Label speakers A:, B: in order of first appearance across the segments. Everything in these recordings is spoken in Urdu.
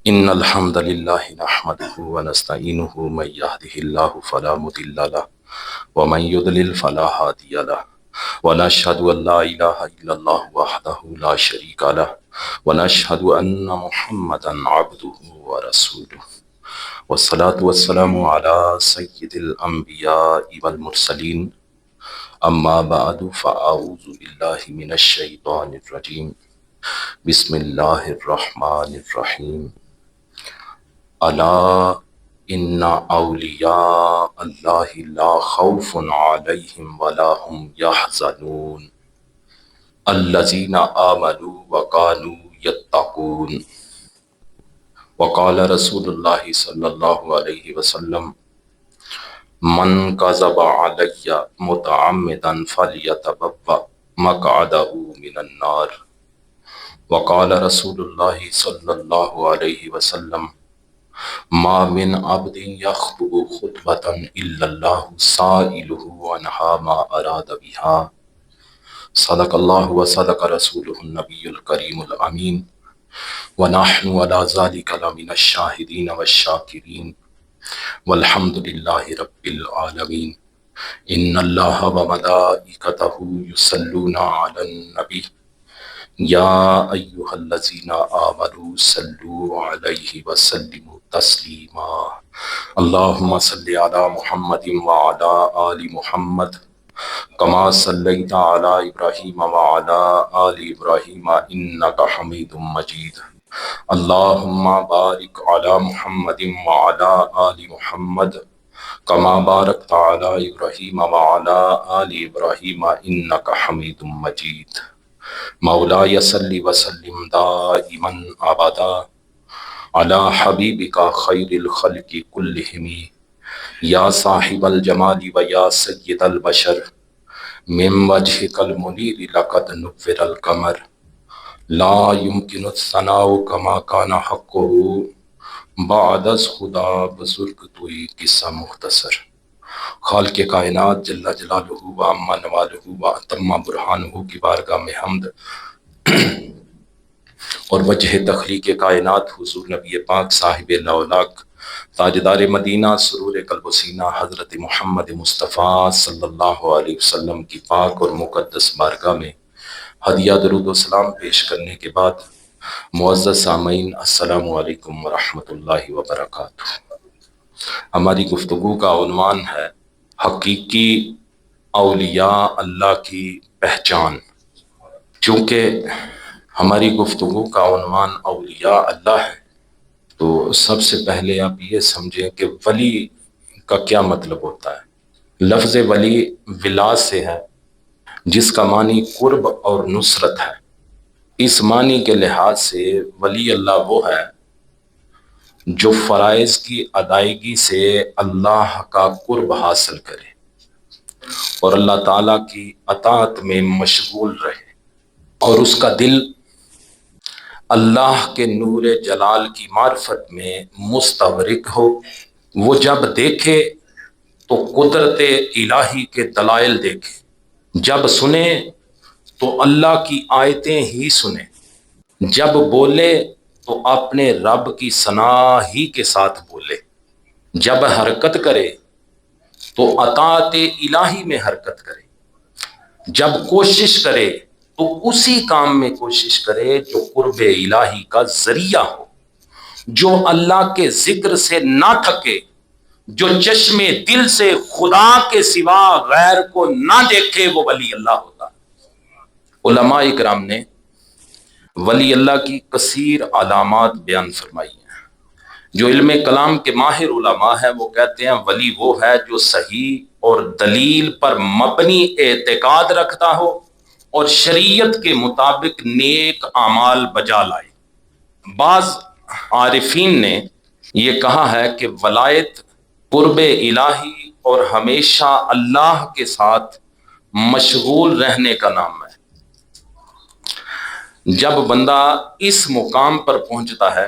A: إن الحمد لله نحمده ونستعينه من يهده الله فلا مضل له ومن يضلل فلا هادي له ونشهد أن لا إله إلا الله وحده لا شريك له ونشهد أن محمدا عبده ورسوله والصلاة والسلام على سيد الأنبياء والمرسلين أما بعد فأعوذ بالله من الشيطان الرجيم بسم الله الرحمن الرحيم الا ان اولیاء اللہ لا خوف علیہم ولا هم يحزنون الذين آمنوا وكانوا يتقون وقال رسول اللہ صلی اللہ علیہ وسلم من كذب علی متعمدا فلیتبوأ مقعده من النار وقال رسول اللہ صلی اللہ علیہ وسلم ما من عبد يخطب خطبة إلا الله سائله عنها ما أراد بها صدق الله وصدق رسوله النبي الكريم الأمين ونحن على ذلك لمن الشاهدين والشاكرين والحمد لله رب العالمين إن الله وملائكته يصلون على النبي یا ایہا الذین آمنوا صلوا علیہ وسلموا تسلیما اللہم صلی علی محمد وعلی آل محمد کما صلیت علی ابراہیم وعلی آل ابراہیم انک حمید مجید اللہم بارک علی محمد وعلی آل محمد کما بارکت علی ابراہیم وعلی آل ابراہیم انک حمید مجید مولاي صل وسلم دائما ابدا على حبيبك خير الخلق كلهم يا صاحب الجمال ويا سيد البشر من وجهك المنير لقد نور القمر لا يمكن الثناء كما كان حقه بعد از خدا بزرگ توئی قصہ مختصر خالق کائنات جل جلالہ و عما نوالہ و اتم برہانہ کی بارگاہ میں حمد اور وجہ تخلیق کائنات حضور نبی پاک صاحب لولاک تاجدار مدینہ سرور قلب و سینہ حضرت محمد مصطفیٰ صلی اللہ علیہ وسلم کی پاک اور مقدس بارگاہ میں ہدیہ درود و سلام پیش کرنے کے بعد معزز سامعین السلام علیکم ورحمۃ اللہ وبرکاتہ۔ ہماری گفتگو کا عنوان ہے حقیقی اولیاء اللہ کی پہچان۔ چونکہ ہماری گفتگو کا عنوان اولیاء اللہ ہے تو سب سے پہلے آپ یہ سمجھیں کہ ولی کا کیا مطلب ہوتا ہے۔ لفظ ولی ولا سے ہے جس کا معنی قرب اور نصرت ہے۔ اس معنی کے لحاظ سے ولی اللہ وہ ہے جو فرائض کی ادائیگی سے اللہ کا قرب حاصل کرے اور اللہ تعالیٰ کی اطاعت میں مشغول رہے اور اس کا دل اللہ کے نور جلال کی معرفت میں مستغرق ہو۔ وہ جب دیکھے تو قدرت الہی کے دلائل دیکھے، جب سنے تو اللہ کی آیتیں ہی سنے، جب بولے تو اپنے رب کی ثنا ہی کے ساتھ بولے، جب حرکت کرے تو اطاعت الہی میں حرکت کرے، جب کوشش کرے تو اسی کام میں کوشش کرے جو قرب الہی کا ذریعہ ہو، جو اللہ کے ذکر سے نہ تھکے، جو چشم دل سے خدا کے سوا غیر کو نہ دیکھے، وہ ولی اللہ ہوتا ہے۔ علماء اکرام نے ولی اللہ کی کثیر علامات بیان فرمائی ہیں۔ جو علم کلام کے ماہر علماء ہیں وہ کہتے ہیں ولی وہ ہے جو صحیح اور دلیل پر مبنی اعتقاد رکھتا ہو اور شریعت کے مطابق نیک اعمال بجا لائے۔ بعض عارفین نے یہ کہا ہے کہ ولایت قرب الہی اور ہمیشہ اللہ کے ساتھ مشغول رہنے کا نام ہے۔ جب بندہ اس مقام پر پہنچتا ہے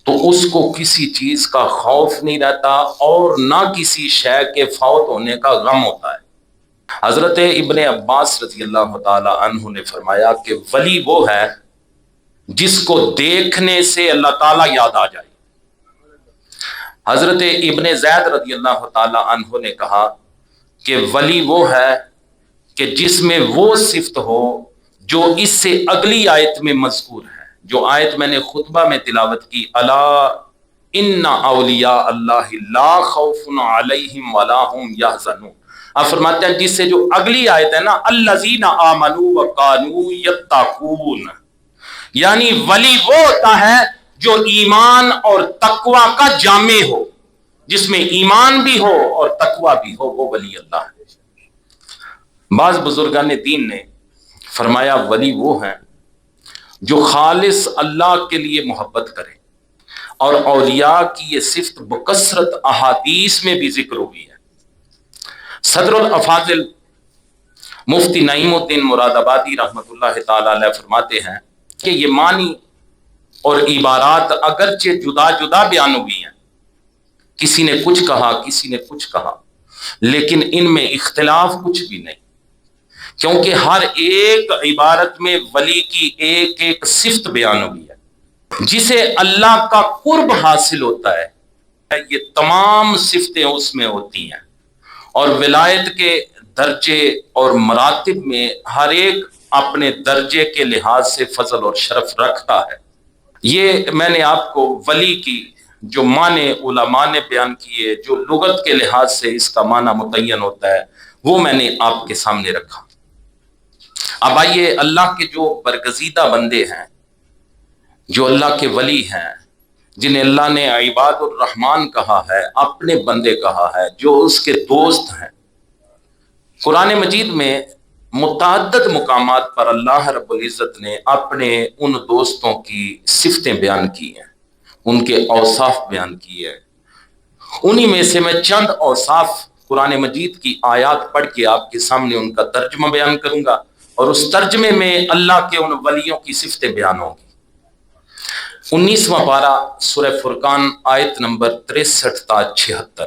A: تو اس کو کسی چیز کا خوف نہیں رہتا اور نہ کسی شے کے فوت ہونے کا غم ہوتا ہے۔ حضرت ابن عباس رضی اللہ تعالی عنہ نے فرمایا کہ ولی وہ ہے جس کو دیکھنے سے اللہ تعالیٰ یاد آ جائے۔ حضرت ابن زید رضی اللہ تعالی عنہ نے کہا کہ ولی وہ ہے کہ جس میں وہ صفت ہو جو اس سے اگلی آیت میں مذکور ہے، جو آیت میں نے خطبہ میں تلاوت کی، الا ان اولیاء اللہ لا خوف علیہم ولا هم یحزنون۔ آپ فرماتے ہیں جس سے جو اگلی آیت ہے نا، الذین آمنوا وکانوا یتقون، یعنی ولی وہ ہوتا ہے جو ایمان اور تقوی کا جامع ہو، جس میں ایمان بھی ہو اور تقوی بھی ہو، وہ ولی اللہ ہے۔ بعض بزرگان دین نے فرمایا ولی وہ ہیں جو خالص اللہ کے لیے محبت کرے، اور اولیاء کی یہ صفت بکثرت احادیث میں بھی ذکر ہوئی ہے۔ صدر الافاضل مفتی نعیم الدین مراد آبادی رحمۃ اللہ تعالی علیہ فرماتے ہیں کہ یہ معنی اور عبارات اگرچہ جدا جدا بیان ہوئی ہیں، کسی نے کچھ کہا کسی نے کچھ کہا، لیکن ان میں اختلاف کچھ بھی نہیں، کیونکہ ہر ایک عبارت میں ولی کی ایک ایک صفت بیان ہوئی ہے۔ جسے اللہ کا قرب حاصل ہوتا ہے یہ تمام صفتیں اس میں ہوتی ہیں، اور ولایت کے درجے اور مراتب میں ہر ایک اپنے درجے کے لحاظ سے فضل اور شرف رکھتا ہے۔ یہ میں نے آپ کو ولی کی جو معنی علماء نے بیان کیے، جو لغت کے لحاظ سے اس کا معنی متعین ہوتا ہے، وہ میں نے آپ کے سامنے رکھا۔ اب آئیے اللہ کے جو برگزیدہ بندے ہیں، جو اللہ کے ولی ہیں، جنہیں اللہ نے عباد الرحمن کہا ہے، اپنے بندے کہا ہے، جو اس کے دوست ہیں، قرآن مجید میں متعدد مقامات پر اللہ رب العزت نے اپنے ان دوستوں کی صفتیں بیان کی ہیں، ان کے اوصاف بیان کیے ہیں۔ انہی میں سے میں چند اوصاف قرآن مجید کی آیات پڑھ کے آپ کے سامنے ان کا ترجمہ بیان کروں گا، اور اس ترجمے میں اللہ کے ان ولیوں کی صفتیں بیان ہوں گی۔ 19واں پارہ سورہ فرقان آیت نمبر 63 تا 76۔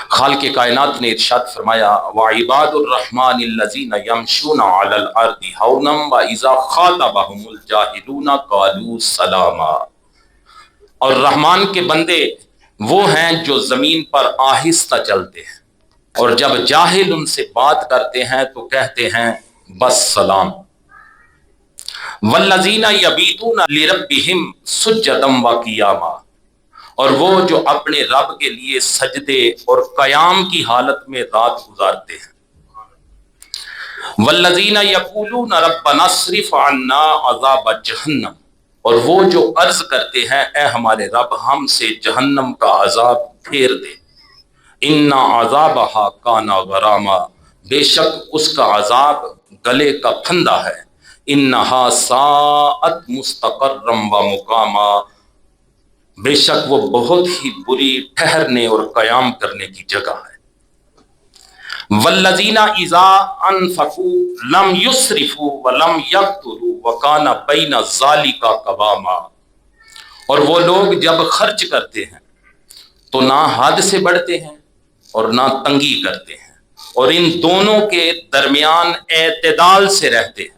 A: خالق کائنات نے ارشاد فرمایا وَعِبَادُ الرَّحْمَنِ الَّذِينَ يَمْشُونَ عَلَى الْأَرْضِ هَوْنًا وَإِذَا خَاطَبَهُمُ الْجَاهِلُونَ قَالُوا سَلَامًا، اور رحمان کے بندے وہ ہیں جو زمین پر آہستہ چلتے ہیں، اور جب جاہل ان سے بات کرتے ہیں تو کہتے ہیں بس سلام۔ وَالَّذِينَ يَبِيتُونَ لِرَبِّهِمْ سُجَّدًا وَقِيَامًا، اور وہ جو اپنے رب کے لیے سجدے اور قیام کی حالت میں رات گزارتے ہیں۔ وَالَّذِينَ يَقُولُونَ رَبَّنَا اصْرِفْ عَنَّا عَذَابَ جَهَنَّمَ، اور وہ جو عرض کرتے ہیں اے ہمارے رب ہم سے جہنم کا عذاب پھیر دے۔ اِنَّ عَذَابَهَا كَانَ غَرَامًا، بے شک اس کا عذاب گلے کا پھندا ہے۔ اِنَّهَا سَاءَتْ مُسْتَقَرًّا وَمُقَامًا، بے شک وہ بہت ہی بری ٹھہرنے اور قیام کرنے کی جگہ ہے۔ وَالَّذِينَ إِذَا أَنفَقُوا لَمْ يُسْرِفُوا وَلَمْ يَقْتُرُوا وَكَانَ بَيْنَ ذَلِكَ قَوَامًا، اور وہ لوگ جب خرچ کرتے ہیں تو نہ حد سے بڑھتے ہیں اور نہ تنگی کرتے ہیں، اور ان دونوں کے درمیان اعتدال سے رہتے ہیں۔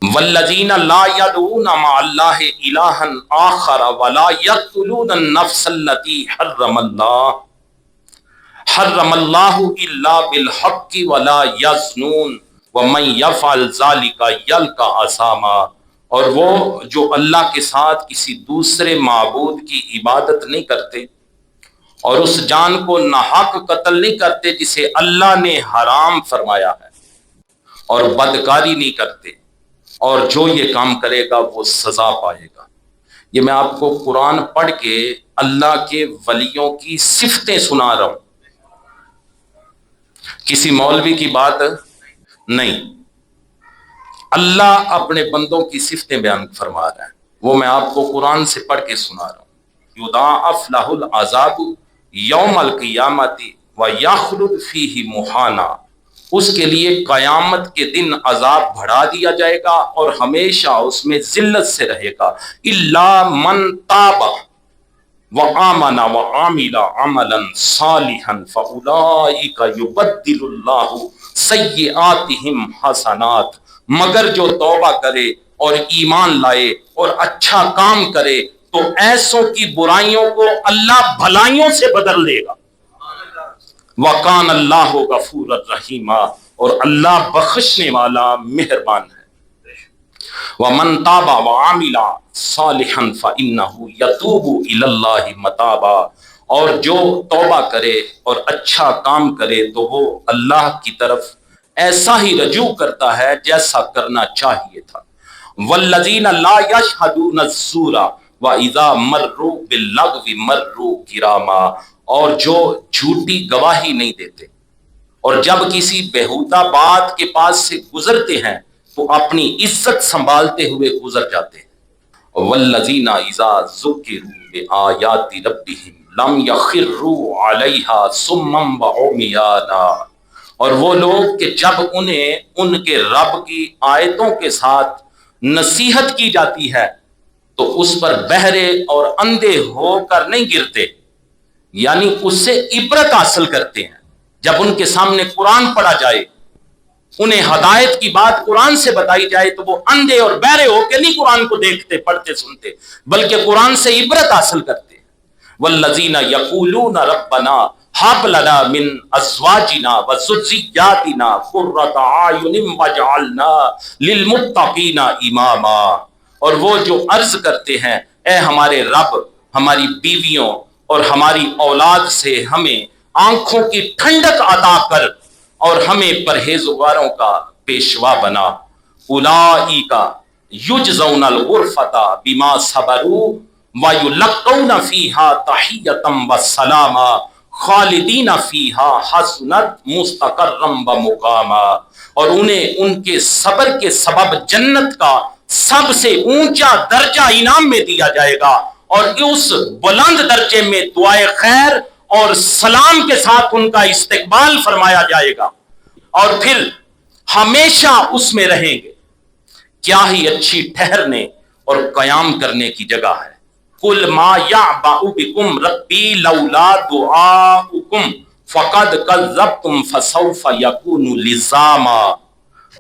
A: والذین لا يدعون مع اللہ الہا آخر ولا یقتلون النفس التي حرم اللہ الا بالحق ولا یزنون ومن یفعل ذلک یلقى اثاما، اور وہ جو اللہ کے ساتھ کسی دوسرے معبود کی عبادت نہیں کرتے اور اس جان کو ناحق قتل نہیں کرتے جسے اللہ نے حرام فرمایا ہے، اور بدکاری نہیں کرتے، اور جو یہ کام کرے گا وہ سزا پائے گا۔ یہ میں آپ کو قرآن پڑھ کے اللہ کے ولیوں کی صفتیں سنا رہا ہوں، کسی مولوی کی بات نہیں، اللہ اپنے بندوں کی صفتیں بیان فرما رہا ہے، وہ میں آپ کو قرآن سے پڑھ کے سنا رہا ہوں۔ یضاعف لہ العذاب یوم القیامت ویخلد فیہ مہانا، اس کے لیے قیامت کے دن عذاب بڑھا دیا جائے گا اور ہمیشہ اس میں ذلت سے رہے گا۔ الا من تاب وآمن وعمل عملا صالحا فاولئک یبدل اللہ سیئاتہم حسنات، مگر جو توبہ کرے اور ایمان لائے اور اچھا کام کرے تو ایسوں کی برائیوں کو اللہ بھلائیوں سے بدل دے گا۔ وَقَانَ اللَّهُ غَفُورًا رَحِيمًا، اور اللہ بخشنے والا مہربان ہے۔ وَمَن تَابَ وَعَمِلَ صَالِحًا فَإِنَّهُ يَتُوبُ إِلَى اللَّهِ مَتَابًا، اور جو توبہ کرے اور اچھا کام کرے تو وہ اللہ کی طرف ایسا ہی رجوع کرتا ہے جیسا کرنا چاہیے تھا۔ وَالَّذِينَ لَا يَشْهَدُونَ الزُّورَ وَإِذَا مَرُّوا بِاللَّغْوِ مَرُّوا كِرَامًا، اور جو جھوٹی گواہی نہیں دیتے اور جب کسی بیہودہ بات کے پاس سے گزرتے ہیں تو اپنی عزت سنبھالتے ہوئے گزر جاتے ہیں۔ وَالَّذِينَ إِذَا ذُكِّرُوا بِآيَاتِ رَبِّهِمْ لَمْ يَخِرُّوا عَلَيْهَا صُمًّا وَعُمْيَانًا، اور وہ لوگ کہ جب انہیں ان کے رب کی آیتوں کے ساتھ نصیحت کی جاتی ہے تو اس پر بہرے اور اندھے ہو کر نہیں گرتے، یعنی اس سے عبرت حاصل کرتے ہیں۔ جب ان کے سامنے قرآن پڑھا جائے، انہیں ہدایت کی بات قرآن سے بتائی جائے تو وہ اندھے اور بہرے ہو کے نہیں قرآن کو دیکھتے، پڑھتے، سنتے، بلکہ قرآن سے عبرت حاصل کرتے ہیں۔ والذین یقولون ربنا ہب لنا من ازواجنا وذریاتنا قرۃ اعین واجعلنا للمتقین اماما، اور وہ جو عرض کرتے ہیں اے ہمارے رب، ہماری بیویوں اور ہماری اولاد سے ہمیں آنکھوں کی ٹھنڈک عطا کر اور ہمیں پرہیزگاروں کا پیشوا بنا۔ اولئک یجزون الغرفۃ بما صبروا ویلقون فیہا تحیۃ وسلاما خالدین فیہا حسنت مستقرا ومقاما، اور انہیں ان کے صبر کے سبب جنت کا سب سے اونچا درجہ انعام میں دیا جائے گا، اور اس بلند درجے میں دعائے خیر اور سلام کے ساتھ ان کا استقبال فرمایا جائے گا، اور پھر ہمیشہ اس میں رہیں گے۔ کیا ہی اچھی ٹھہرنے اور قیام کرنے کی جگہ ہے۔ قُلْ مَا يَعْبَأُ بِكُمْ رَبِّي لَوْلَا دُعَاؤُكُمْ فَقَدْ كَذَّبْتُمْ فَسَوْفَ يَكُونُ لِزَامًا،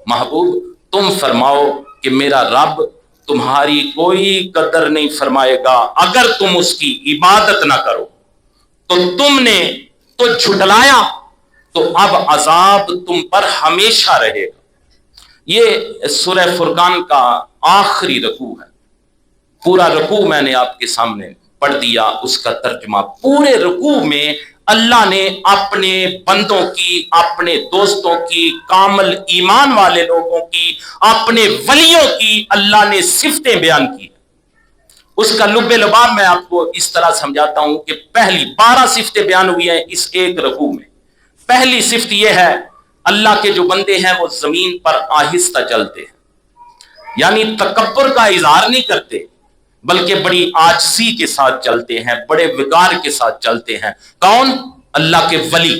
A: محبوب تم فرماؤ کہ میرا رب تمہاری کوئی قدر نہیں فرمائے گا اگر تم اس کی عبادت نہ کرو، تو تم نے تو جھٹلایا تو اب عذاب تم پر ہمیشہ رہے گا۔ یہ سورہ فرقان کا آخری رکوع ہے۔ پورا رکوع میں نے آپ کے سامنے پڑھ دیا، اس کا ترجمہ۔ پورے رکوع میں اللہ نے اپنے بندوں کی، اپنے دوستوں کی، کامل ایمان والے لوگوں کی، اپنے ولیوں کی اللہ نے صفتیں بیان کی۔ اس کا لب لباب میں آپ کو اس طرح سمجھاتا ہوں کہ پہلی 12 صفتیں بیان ہوئی ہیں اس ایک رکوع میں۔ پہلی صفت یہ ہے، اللہ کے جو بندے ہیں وہ زمین پر آہستہ چلتے ہیں، یعنی تکبر کا اظہار نہیں کرتے بلکہ بڑی عاجزی کے ساتھ چلتے ہیں، بڑے وقار کے ساتھ چلتے ہیں۔ کون؟ اللہ کے ولی،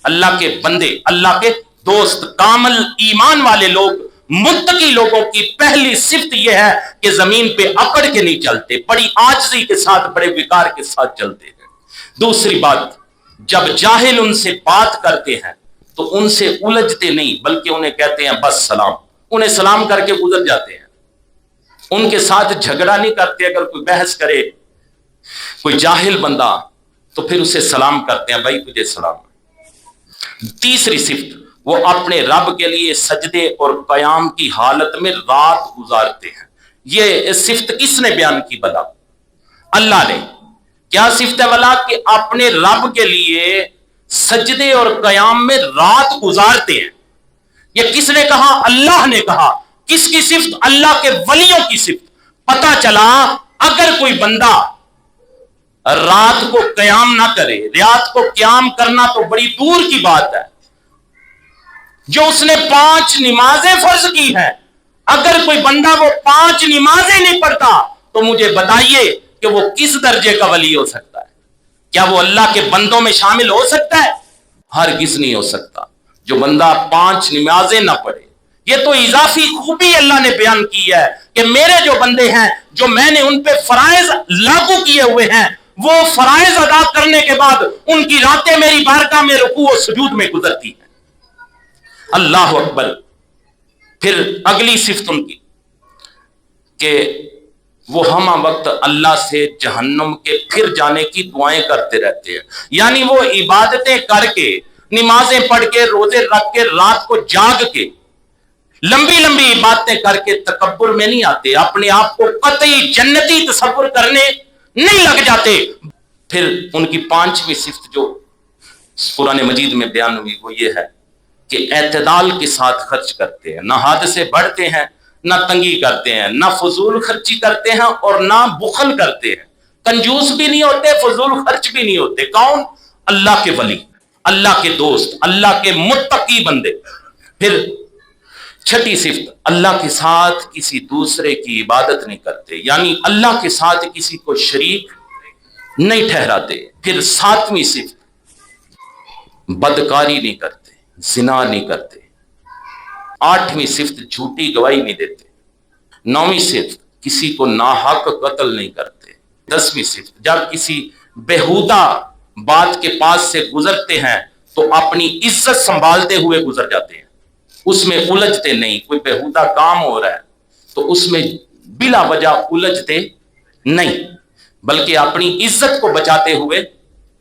A: اللہ کے بندے، اللہ کے دوست، کامل ایمان والے لوگ، متقی لوگوں کی پہلی صفت یہ ہے کہ زمین پہ اکڑ کے نہیں چلتے، بڑی عاجزی کے ساتھ، بڑے وقار کے ساتھ چلتے ہیں۔ دوسری بات، جب جاہل ان سے بات کرتے ہیں تو ان سے الجھتے نہیں بلکہ انہیں کہتے ہیں بس سلام، انہیں سلام کر کے گزر جاتے ہیں، ان کے ساتھ جھگڑا نہیں کرتے۔ اگر کوئی بحث کرے کوئی جاہل بندہ تو پھر اسے سلام کرتے ہیں، بھائی تجھے سلام۔ تیسری صفت، وہ اپنے رب کے لیے سجدے اور قیام کی حالت میں رات گزارتے ہیں۔ یہ صفت کس نے بیان کی بلا؟ اللہ نے۔ کیا صفت ہے بلا؟ کہ اپنے رب کے لیے سجدے اور قیام میں رات گزارتے ہیں۔ یہ کس نے کہا؟ اللہ نے کہا۔ کس کی صفت؟ اللہ کے ولیوں کی صفت۔ پتہ چلا اگر کوئی بندہ رات کو قیام نہ کرے، رات کو قیام کرنا تو بڑی دور کی بات ہے، جو اس نے 5 نمازیں فرض کی ہیں، اگر کوئی بندہ وہ 5 نمازیں نہیں پڑھتا تو مجھے بتائیے کہ وہ کس درجے کا ولی ہو سکتا ہے؟ کیا وہ اللہ کے بندوں میں شامل ہو سکتا ہے؟ ہرگز نہیں ہو سکتا۔ جو بندہ 5 نمازیں نہ پڑھے، یہ تو اضافی خوبی اللہ نے بیان کی ہے کہ میرے جو بندے ہیں، جو میں نے ان پہ فرائض لاگو کیے ہوئے ہیں، وہ فرائض ادا کرنے کے بعد ان کی راتیں میری بارگاہ میں رکوع و سجود میں گزرتی ہیں۔ اللہ اکبر۔ پھر اگلی صفت ان کی، کہ وہ ہمہ وقت اللہ سے جہنم کے پھر جانے کی دعائیں کرتے رہتے ہیں. یعنی وہ عبادتیں کر کے، نمازیں پڑھ کے، روزے رکھ کے، رات کو جاگ کے، لمبی لمبی عبادتیں کر کے تکبر میں نہیں آتے، اپنے آپ کو قطعی جنتی تصور کرنے نہیں لگ جاتے. پھر ان کی پانچویں صفت جو قرآن مجید میں بیان ہوئی وہ یہ ہے کہ اعتدال کے ساتھ خرچ کرتے ہیں، نہ حد سے بڑھتے ہیں، نہ تنگی کرتے ہیں، نہ فضول خرچی کرتے ہیں اور نہ بخل کرتے ہیں. کنجوس بھی نہیں ہوتے، فضول خرچ بھی نہیں ہوتے. کون؟ اللہ کے ولی، اللہ کے دوست، اللہ کے متقی بندے. پھر چھٹی صفت، اللہ کے ساتھ کسی دوسرے کی عبادت نہیں کرتے، یعنی اللہ کے ساتھ کسی کو شریک نہیں ٹھہراتے. پھر ساتویں صفت، بدکاری نہیں کرتے، زنا نہیں کرتے. آٹھویں صفت، جھوٹی گواہی نہیں دیتے. نویں صفت، کسی کو ناحق قتل نہیں کرتے. دسویں صفت، جب کسی بےہودہ بات کے پاس سے گزرتے ہیں تو اپنی عزت سنبھالتے ہوئے گزر جاتے ہیں، اس میں الجھتے نہیں. کوئی بےہودہ کام ہو رہا ہے تو اس میں بلا وجہ الجھتے نہیں، بلکہ اپنی عزت کو بچاتے ہوئے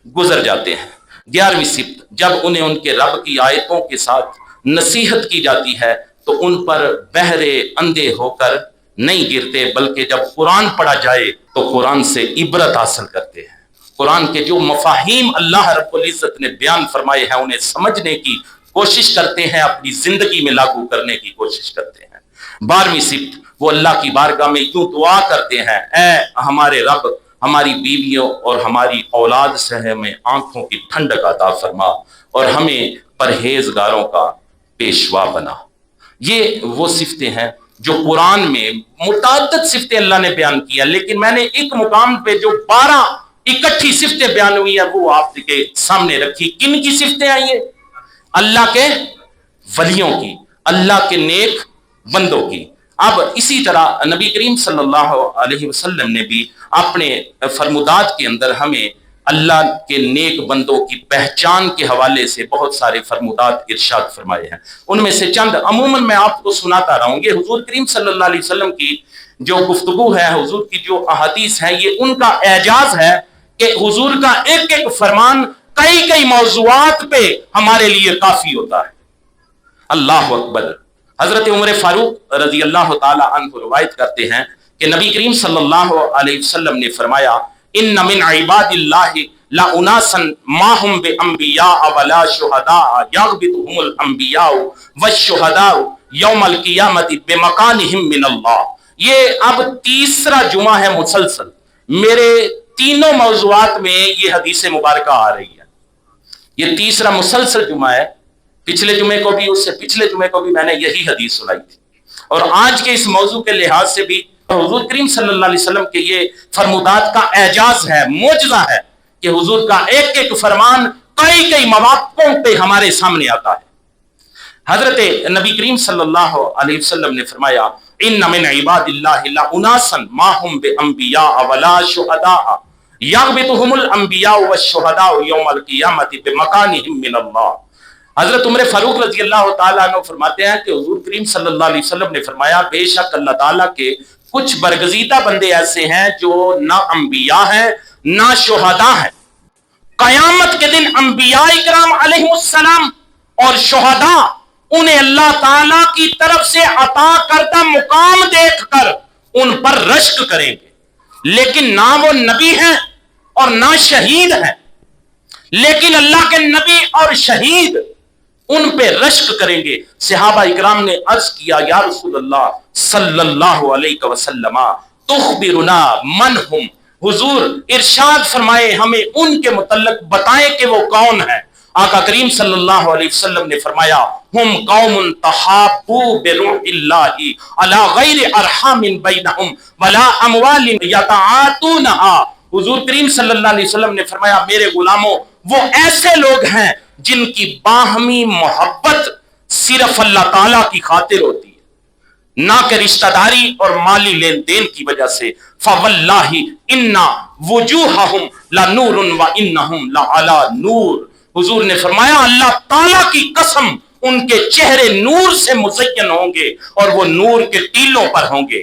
A: گزر جاتے ہیں. 11ویں صفت، جب انہیں ان کے رب کی آیتوں کے ساتھ نصیحت کی جاتی ہے تو ان پر بہرے اندھے ہو کر نہیں گرتے، بلکہ جب قرآن پڑھا جائے تو قرآن سے عبرت حاصل کرتے ہیں. قرآن کے جو مفاہیم اللہ رب العزت نے بیان فرمائے ہیں انہیں سمجھنے کی کوشش کرتے ہیں، اپنی زندگی میں لاگو کرنے کی کوشش کرتے ہیں. 12ویں صفت، وہ اللہ کی بارگاہ میں یوں دعا کرتے ہیں، اے ہمارے رب، ہماری بیویوں اور ہماری اولاد سے ہمیں آنکھوں کی ٹھنڈک عطا فرما اور ہمیں پرہیزگاروں کا پیشوا بنا. یہ وہ صفتیں ہیں جو قرآن میں متعدد صفتیں اللہ نے بیان کیا، لیکن میں نے ایک مقام پہ جو 12 اکٹھی صفتیں بیان ہوئی ہیں وہ آپ کے سامنے رکھی. کن کی صفتیں ہیں یہ؟ اللہ کے ولیوں کی، اللہ کے نیک بندوں کی. اب اسی طرح نبی کریم صلی اللہ علیہ وسلم نے بھی اپنے فرمودات کے اندر ہمیں اللہ کے نیک بندوں کی پہچان کے حوالے سے بہت سارے فرمودات ارشاد فرمائے ہیں. ان میں سے چند عموماً میں آپ کو سناتا رہوں گے. حضور کریم صلی اللہ علیہ وسلم کی جو گفتگو ہے، حضور کی جو احادیث ہیں، یہ ان کا اعجاز ہے کہ حضور کا ایک ایک فرمان کئی موضوعات پہ ہمارے لیے کافی ہوتا ہے. اللہ اکبر. حضرت عمر فاروق رضی اللہ تعالی عنہ روایت کرتے ہیں کہ نبی کریم صلی اللہ علیہ وسلم نے فرمایا، ان من عباد اللہ لا اناسا ما هم بانبیاء ولا شہداء یغبطهم الانبیاء والشہداء یوم القیامت بمکانہم من اللہ. یہ اب تیسرا جمعہ ہے مسلسل میرے تینوں موضوعات میں یہ حدیث مبارکہ آ رہی ہے. یہ تیسرا مسلسل جمعہ ہے. پچھلے جمعے کو بھی، اس سے پچھلے جمعے کو بھی میں نے یہی حدیث سنائی تھی، اور آج کے اس موضوع کے لحاظ سے بھی حضور کریم صلی اللہ علیہ وسلم کے یہ فرمودات کا اعجاز ہے، معجزہ ہے کہ حضور کا ایک ایک فرمان کئی مواقعوں پہ ہمارے سامنے آتا ہے. حضرت نبی کریم صلی اللہ علیہ وسلم نے فرمایا، ان من عباد اللہ لا اناسا ما هم بانبیاء ولا شہداء یغبطهم الانبیاء والشہداء یوم القیامت بمکانہم من اللہ. حضرت عمر فاروق رضی اللہ تعالیٰ عنہ فرماتے ہیں کہ حضور کریم صلی اللہ علیہ وسلم نے فرمایا، بے شک اللہ تعالیٰ کے کچھ برگزیدہ بندے ایسے ہیں جو نہ انبیاء ہیں نہ شہداء ہیں. قیامت کے دن انبیاء اکرام علیہ السلام اور شہداء انہیں اللہ تعالیٰ کی طرف سے عطا کردہ مقام دیکھ کر ان پر رشک کریں گے، لیکن نہ وہ نبی ہیں اور نہ شہید ہیں. لیکن اللہ کے نبی اور شہید ان پہ رشک کریں گے. صحابہ اکرام نے عرض کیا، یا رسول اللہ صلی اللہ علیہ وسلم تخبرنا من ہم، حضور ارشاد فرمائے ہمیں ان کے متعلق بتائیں کہ وہ کون ہیں. آقا کریم صلی اللہ علیہ وسلم نے فرمایا، ہم قوم تحابوا بروح اللہ علی غیر ارحام بینہم ولا اموال یتعاطونہا. حضور کریم صلی اللہ علیہ وسلم نے فرمایا، میرے غلاموں، وہ ایسے لوگ ہیں جن کی باہمی محبت صرف اللہ تعالیٰ کی خاطر ہوتی ہے، نہ کہ رشتہ داری اور مالی لین دین کی وجہ سے. فواللہ ان وجوہہم لنور وانہم لعلی نور. حضور نے فرمایا، اللہ تعالیٰ کی قسم، ان کے چہرے نور سے مزین ہوں گے اور وہ نور کے ٹیلوں پر ہوں گے.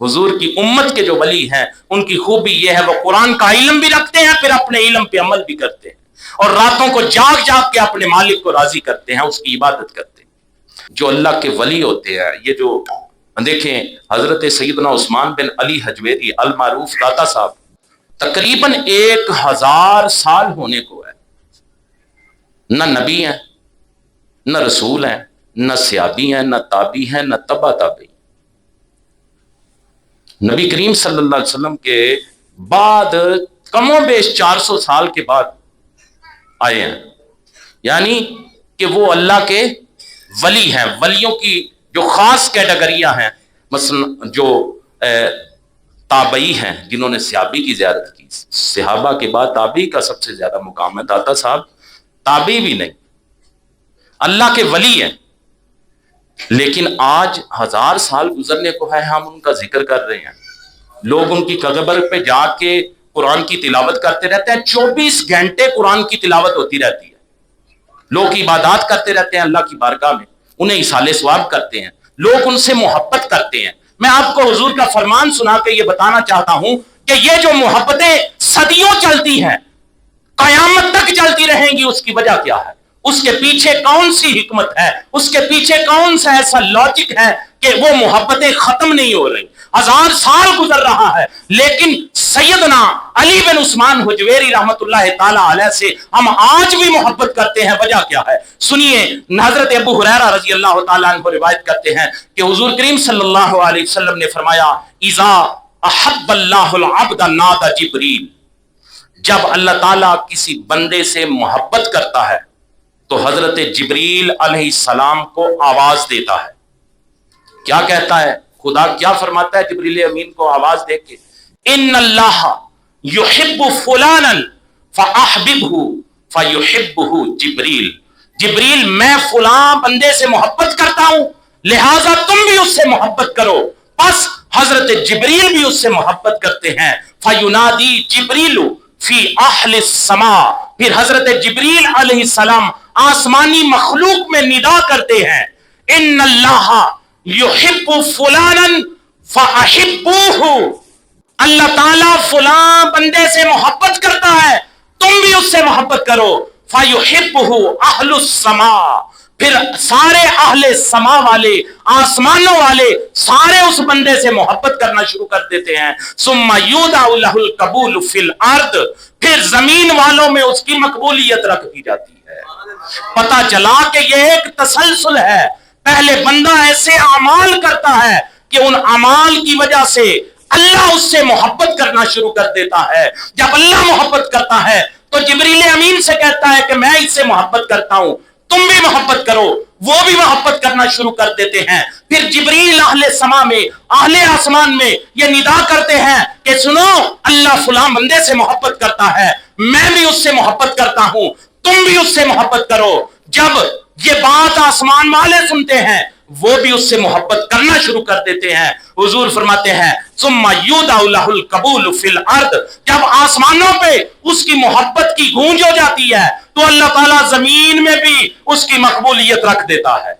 A: حضور کی امت کے جو ولی ہیں ان کی خوبی یہ ہے وہ قرآن کا علم بھی رکھتے ہیں، پھر اپنے علم پہ عمل بھی کرتے ہیں، اور راتوں کو جاگ جاگ کے اپنے مالک کو راضی کرتے ہیں، اس کی عبادت کرتے ہیں۔ جو اللہ کے ولی ہوتے ہیں، یہ جو دیکھیں حضرت سیدنا عثمان بن علی حجویری المعروف داتا صاحب، تقریباً 1000 سال ہونے کو ہے، نہ نبی ہیں، نہ رسول ہیں، نہ صحابی ہیں، نہ تابعی ہیں، نہ تبع تابعی۔ نبی کریم صلی اللہ علیہ وسلم کے بعد کم و بیش 400 سال کے بعد آئے ہیں، یعنی کہ وہ اللہ کے ولی ہیں۔ ولیوں کی جو خاص کیٹیگریاں ہیں، مثلا جو تابعی ہیں جنہوں نے صحابی کی زیارت کی، صحابہ کے بعد تابعی کا سب سے زیادہ مقام ہے۔ داتا صاحب تابعی بھی نہیں، اللہ کے ولی ہیں، لیکن آج 1000 سال گزرنے کو ہے، ہم ان کا ذکر کر رہے ہیں۔ لوگ ان کی قبر پہ جا کے قرآن کی تلاوت کرتے رہتے ہیں، 24 گھنٹے قرآن کی تلاوت ہوتی رہتی ہے، لوگ عبادات کرتے رہتے ہیں اللہ کی بارگاہ میں، انہیں ایصال ثواب کرتے ہیں، لوگ ان سے محبت کرتے ہیں۔ میں آپ کو حضور کا فرمان سنا کے یہ بتانا چاہتا ہوں کہ یہ جو محبتیں صدیوں چلتی ہیں، قیامت تک چلتی رہیں گی، اس کی وجہ کیا ہے؟ اس کے پیچھے کون سی حکمت ہے؟ اس کے پیچھے کون سا ایسا لاجک ہے کہ وہ محبتیں ختم نہیں ہو رہی؟ 1000 سال گزر رہا ہے، لیکن سیدنا علی بن عثمان حجویری رحمت اللہ تعالی علیہ سے ہم آج بھی محبت کرتے ہیں۔ وجہ کیا ہے؟ سنیے، حضرت ابو ہریرہ رضی اللہ تعالیٰ عنہ روایت کرتے ہیں کہ حضور کریم صلی اللہ علیہ وسلم نے فرمایا، اذا احب اللہ العبد نادى جبریل، جب اللہ تعالیٰ کسی بندے سے محبت کرتا ہے تو حضرت جبریل علیہ السلام کو آواز دیتا ہے۔ کیا کہتا ہے؟ خدا کیا فرماتا ہے جبریل امین کو آواز دے کے؟ ان اللہ یحب فلانا فاحببہ فیحبہ جبریل، جبریل میں فلاں بندے سے محبت کرتا ہوں، لہٰذا تم بھی اس سے محبت کرو۔ پس حضرت جبریل بھی اس سے محبت کرتے ہیں۔ فینادی جبریل فی اہل السماء، پھر حضرت جبریل علیہ السلام آسمانی مخلوق میں ندا کرتے ہیں، ان اللہ یحب فلانا فاحبوہ، اللہ تعالیٰ فلاں بندے سے محبت کرتا ہے، تم بھی اس سے محبت کرو۔ فیحبہ اہل السماء، پھر سارے اہل سما والے، آسمانوں والے سارے اس بندے سے محبت کرنا شروع کر دیتے ہیں۔ ثم یودع لہ القبول فی الارض، پھر زمین والوں میں اس کی مقبولیت رکھ دی جاتی ہے۔ پتہ چلا کہ یہ ایک تسلسل ہے، پہلے بندہ ایسے اعمال کرتا ہے کہ ان اعمال کی وجہ سے اللہ اس سے محبت کرنا شروع کر دیتا ہے۔ جب اللہ محبت کرتا ہے تو جبریل امین سے کہتا ہے کہ میں اس سے محبت کرتا ہوں، تم بھی محبت کرو، وہ بھی محبت کرنا شروع کر دیتے ہیں۔ پھر جبریل اہل سما میں، اہل آسمان میں یہ ندا کرتے ہیں کہ سنو، اللہ فلاں بندے سے محبت کرتا ہے، میں بھی اس سے محبت کرتا ہوں، تم بھی اس سے محبت کرو۔ جب یہ بات آسمان والے سنتے ہیں، وہ بھی اس سے محبت کرنا شروع کر دیتے ہیں۔ حضور فرماتے ہیں ثم یودع لہ القبول فی الارض، جب آسمانوں پہ اس کی محبت کی گونج ہو جاتی ہے تو اللہ تعالیٰ زمین میں بھی اس کی مقبولیت رکھ دیتا ہے۔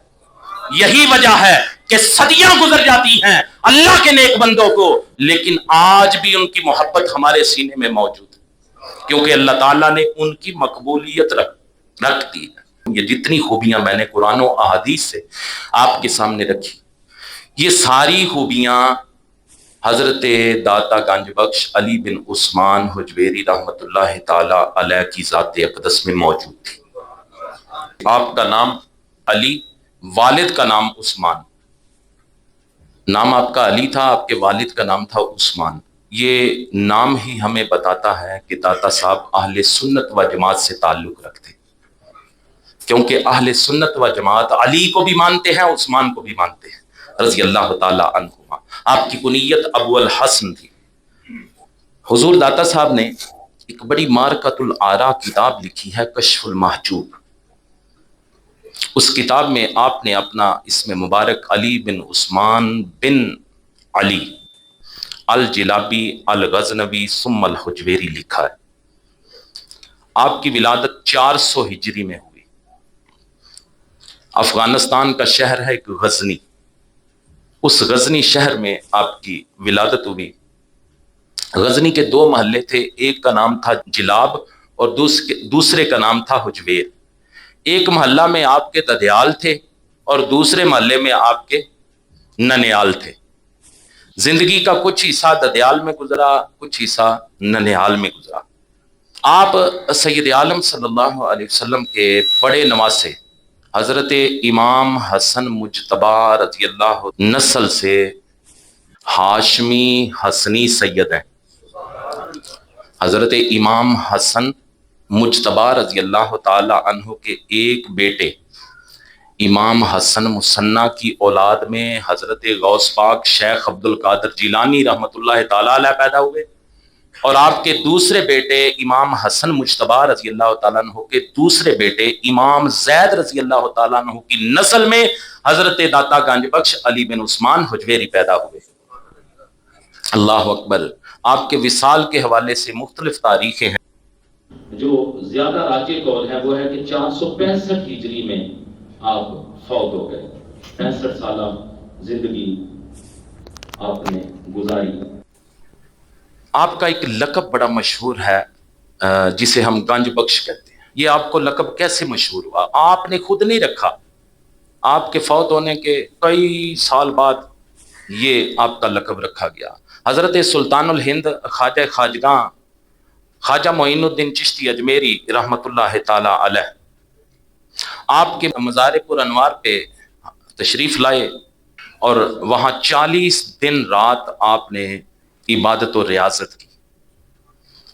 A: یہی وجہ ہے کہ صدیاں گزر جاتی ہیں اللہ کے نیک بندوں کو، لیکن آج بھی ان کی محبت ہمارے سینے میں موجود ہے، کیونکہ اللہ تعالیٰ نے ان کی مقبولیت رکھ دی ہے۔ یہ جتنی خوبیاں میں نے قرآن و احادیث سے آپ کے سامنے رکھی، یہ ساری خوبیاں حضرت داتا گنج بخش علی بن عثمان حجویری رحمت اللہ تعالی علیہ کی ذات اقدس میں موجود تھی۔ آپ کا نام علی، والد کا نام عثمان، نام آپ کا علی تھا، آپ کے والد کا نام تھا عثمان۔ یہ نام ہی ہمیں بتاتا ہے کہ داتا صاحب اہل سنت و جماعت سے تعلق رکھتے، کیونکہ اہل سنت و جماعت علی کو بھی مانتے ہیں، عثمان کو بھی مانتے ہیں رضی اللہ تعالی عنہما۔ آپ کی کنیت ابو الحسن تھی۔ حضور داتا صاحب نے ایک بڑی مارکۃ الآراء کتاب لکھی ہے، کشف المحجوب۔ اس کتاب میں آپ نے اپنا اسم مبارک علی بن عثمان بن علی الجلابی الغزنوی ثم الحجویری لکھا ہے۔ آپ کی ولادت 400 ہجری میں ہوئی۔ افغانستان کا شہر ہے ایک غزنی، اس غزنی شہر میں آپ کی ولادت ہوئی۔ غزنی کے 2 محلے تھے، ایک کا نام تھا جلاب اور دوسرے کا نام تھا حجویر۔ ایک محلہ میں آپ کے ددیال تھے اور دوسرے محلے میں آپ کے ننیال تھے۔ زندگی کا کچھ حصہ ددیال میں گزرا، کچھ حصہ ننیال میں گزرا۔ آپ سید عالم صلی اللہ علیہ وسلم کے بڑے نواسے حضرت امام حسن مجتبی رضی اللہ نسل سے ہاشمی حسنی سید ہیں۔ حضرت امام حسن مجتبی رضی اللہ تعالی عنہ کے ایک بیٹے امام حسن مثنیٰ کی اولاد میں حضرت غوث پاک شیخ عبد القادر جیلانی رحمۃ اللہ تعالی علیہ پیدا ہوئے، اور آپ کے دوسرے بیٹے امام حسن مجتبی رضی اللہ تعالیٰ عنہ کے دوسرے بیٹے امام زید رضی اللہ تعالیٰ عنہ کی نسل میں حضرت داتا گنج بخش علی بن عثمان حجویری پیدا ہوئے۔ اللہ اکبر۔ آپ کے وصال کے حوالے سے مختلف تاریخیں ہیں۔ جو زیادہ راجح قول ہے وہ ہے کہ 465 ہجری میں آپ فوت ہو گئے۔ 65 سالہ زندگی آپ نے گزاری۔ آپ کا ایک لقب بڑا مشہور ہے جسے ہم گنج بخش کہتے ہیں۔ یہ آپ کو لقب کیسے مشہور ہوا؟ آپ نے خود نہیں رکھا، آپ کے فوت ہونے کے کئی سال بعد یہ آپ کا لقب رکھا گیا۔ حضرت سلطان الہند خواجہ خواجگاں خواجہ معین الدین چشتی اجمیری رحمۃ اللہ تعالی علیہ آپ کے مزار پر انوار پہ تشریف لائے اور وہاں 40 دن رات آپ نے عبادت و ریاضت کی۔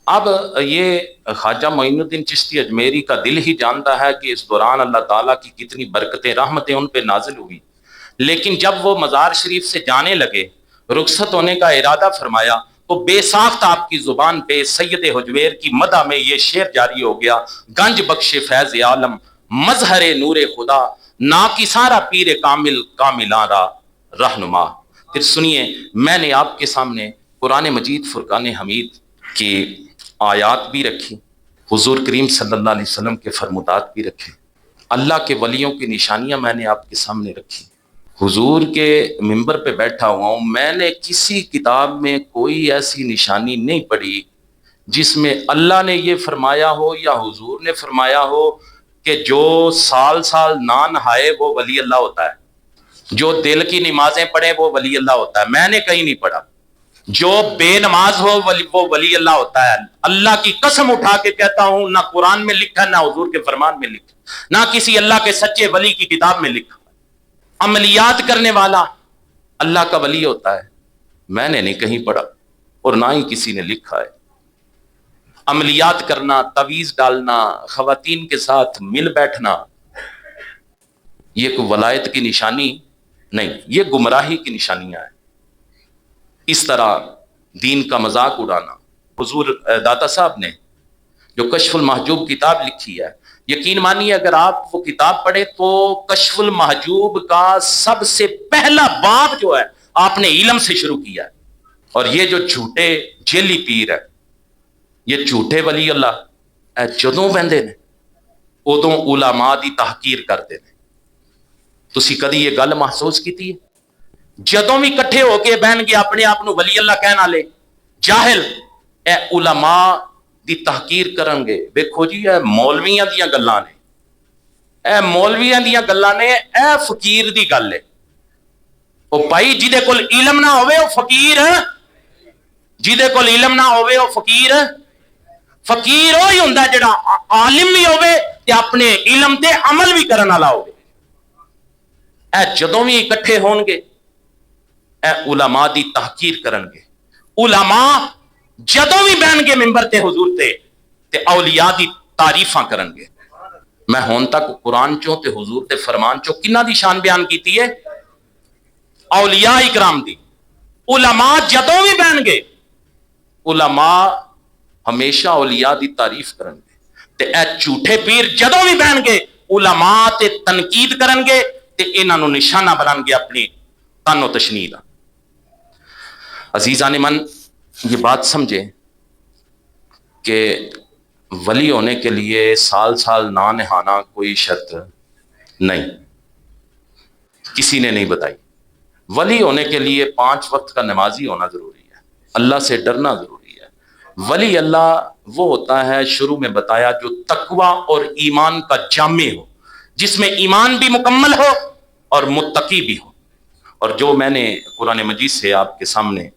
A: اب یہ خواجہ معین الدین چشتی اجمیری کا دل ہی جانتا ہے کہ اس دوران اللہ تعالیٰ کی کتنی برکتیں رحمتیں ان پہ نازل ہوئی، لیکن جب وہ مزار شریف سے جانے لگے، رخصت ہونے کا ارادہ فرمایا، تو بے ساخت آپ کی زبان پہ سید حجویر کی مدح میں یہ شعر جاری ہو گیا: گنج بخش فیض عالم مظہر نور خدا، نا کی سارا پیر کامل کاملاں را رہنما۔ پھر سنیے، میں نے آپ کے سامنے قرآن مجید فرقان حمید کی آیات بھی رکھی، حضور کریم صلی اللہ علیہ وسلم کے فرمودات بھی رکھے، اللہ کے ولیوں کی نشانیاں میں نے آپ کے سامنے رکھی۔ حضور کے منبر پہ بیٹھا ہوا ہوں، میں نے کسی کتاب میں کوئی ایسی نشانی نہیں پڑھی جس میں اللہ نے یہ فرمایا ہو یا حضور نے فرمایا ہو کہ جو سال سال نہ نہائے وہ ولی اللہ ہوتا ہے، جو دل کی نمازیں پڑھے وہ ولی اللہ ہوتا ہے۔ میں نے کہیں نہیں پڑھا۔ جو بے نماز ہو وہ ولی اللہ ہوتا ہے۔ اللہ کی قسم اٹھا کے کہتا ہوں، نہ قرآن میں لکھا، نہ حضور کے فرمان میں لکھا، نہ کسی اللہ کے سچے ولی کی کتاب میں لکھا۔ عملیات کرنے والا اللہ کا ولی ہوتا ہے، میں نے نہیں کہیں پڑھا اور نہ ہی کسی نے لکھا ہے۔ عملیات کرنا، تعویذ ڈالنا، خواتین کے ساتھ مل بیٹھنا، یہ کوئی ولایت کی نشانی نہیں، یہ گمراہی کی نشانیاں ہیں۔ اس طرح دین کا مذاق اڑانا۔ حضور داتا صاحب نے جو کشف المحجوب کتاب لکھی ہے، یقین مانیے اگر آپ وہ کتاب پڑھیں تو کشف المحجوب کا سب سے پہلا باب جو ہے آپ نے علم سے شروع کیا ہے۔ اور یہ جو جھوٹے جیلی پیر ہے، یہ جھوٹے ولی اللہ اے جدوں بہندے نے ادوں علماء دی تحقیر کرتے ہیں۔ تسی کدی یہ گل محسوس کیتی ہے؟ جدوں بھی کٹھے ہو کے بہن گے اپنے آپ نو ولی اللہ کہنا لے جاہل، اے علماء دی تحقیر کرن گے۔ دیکھو جی، اے مولویاں دیاں گلاں نے، اے مولویاں دیاں گلاں نے، اے فقیر دی گل ہے۔ او بھائی جدے کول علم نہ ہوئے او فقیر، جدے کول علم نہ ہوئے او فقیر۔ فقیر وہی ہوندا جڑا عالم بھی ہوئے تے اپنے علم تے عمل بھی کرن والا ہوئے۔ اے جدوں بھی اکٹھے ہون گے اے علماء دی تحقیر کرن گے، علماء جدوں بھی بہن گے ممبر تے حضور تے اولیاء دی تعریفاں کرن گے۔ میں ہون تک قرآن چوں تے حضور تے فرمان چوں کنہ دی شان بیان کیتی ہے؟ اولیاء اکرام دی۔ علماء جدوں بھی بہن گے، علماء ہمیشہ اولیاء دی تعریف کرن گے، تے اے جھوٹے پیر جدوں بھی بہن گے علماء تے تنقید کرن گے تے انہاں نو نشانہ بنان گے اپنی تن و تشنی دا۔ عزیزان من، یہ بات سمجھے کہ ولی ہونے کے لیے سال سال نہ نہانا کوئی شرط نہیں، کسی نے نہیں بتائی۔ ولی ہونے کے لیے 5 وقت کا نمازی ہونا ضروری ہے، اللہ سے ڈرنا ضروری ہے۔ ولی اللہ وہ ہوتا ہے، شروع میں بتایا، جو تقوی اور ایمان کا جامع ہو، جس میں ایمان بھی مکمل ہو اور متقی بھی ہو۔ اور جو میں نے قرآن مجید سے آپ کے سامنے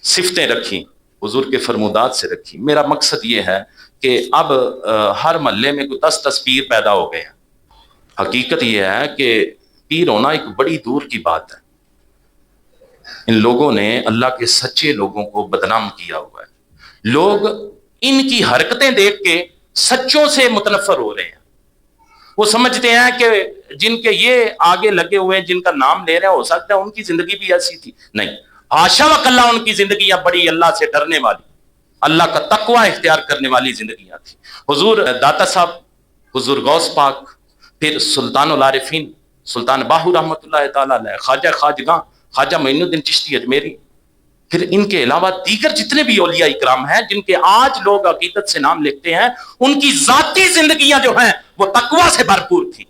A: صفتیں رکھی، حضور کے فرمودات سے رکھی، میرا مقصد یہ ہے کہ اب ہر محلے میں کوئی 10 پیر پیدا ہو گئے ہیں۔ حقیقت یہ ہے کہ پیر ہونا ایک بڑی دور کی بات ہے۔ ان لوگوں نے اللہ کے سچے لوگوں کو بدنام کیا ہوا ہے۔ لوگ ان کی حرکتیں دیکھ کے سچوں سے متنفر ہو رہے ہیں۔ وہ سمجھتے ہیں کہ جن کے یہ آگے لگے ہوئے ہیں، جن کا نام لے رہے ہیں، ہو سکتا ہے ان کی زندگی بھی ایسی تھی۔ نہیں، حاشا وکلا ان کی زندگیاں بڑی اللہ سے ڈرنے والی، اللہ کا تقوی اختیار کرنے والی زندگیاں تھی۔ حضور داتا صاحب، حضور غوث پاک، پھر سلطان العارفین سلطان باہو رحمۃ اللہ تعالی علیہ، خواجہ خواجگاں خواجہ معین الدین چشتی اجمیری، پھر ان کے علاوہ دیگر جتنے بھی اولیاء اکرام ہیں جن کے آج لوگ عقیدت سے نام لکھتے ہیں، ان کی ذاتی زندگیاں جو ہیں وہ تقوی سے بھرپور تھیں۔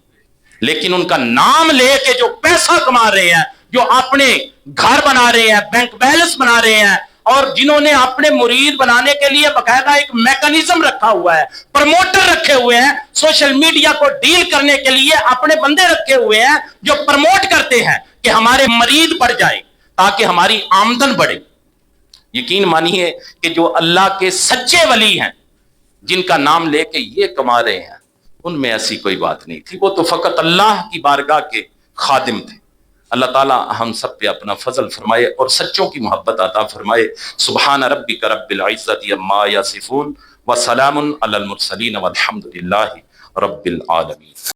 A: لیکن ان کا نام لے کے جو پیسہ کما رہے ہیں، جو اپنے گھر بنا رہے ہیں، بینک بیلنس بنا رہے ہیں، اور جنہوں نے اپنے مرید بنانے کے لیے باقاعدہ ایک میکانزم رکھا ہوا ہے، پروموٹر رکھے ہوئے ہیں، سوشل میڈیا کو ڈیل کرنے کے لیے اپنے بندے رکھے ہوئے ہیں جو پروموٹ کرتے ہیں کہ ہمارے مرید بڑھ جائے تاکہ ہماری آمدن بڑھے۔ یقین مانیے کہ جو اللہ کے سچے ولی ہیں، جن کا نام لے کے یہ کما رہے ہیں، ان میں ایسی کوئی بات نہیں تھی۔ وہ تو فقط اللہ کی بارگاہ کے خادم تھے۔ اللہ تعالی ہم سب پہ اپنا فضل فرمائے اور سچوں کی محبت عطا فرمائے۔ سبحان ربک رب العزت عما یصفون وسلام علی المرسلین والحمد للہ رب العالمین۔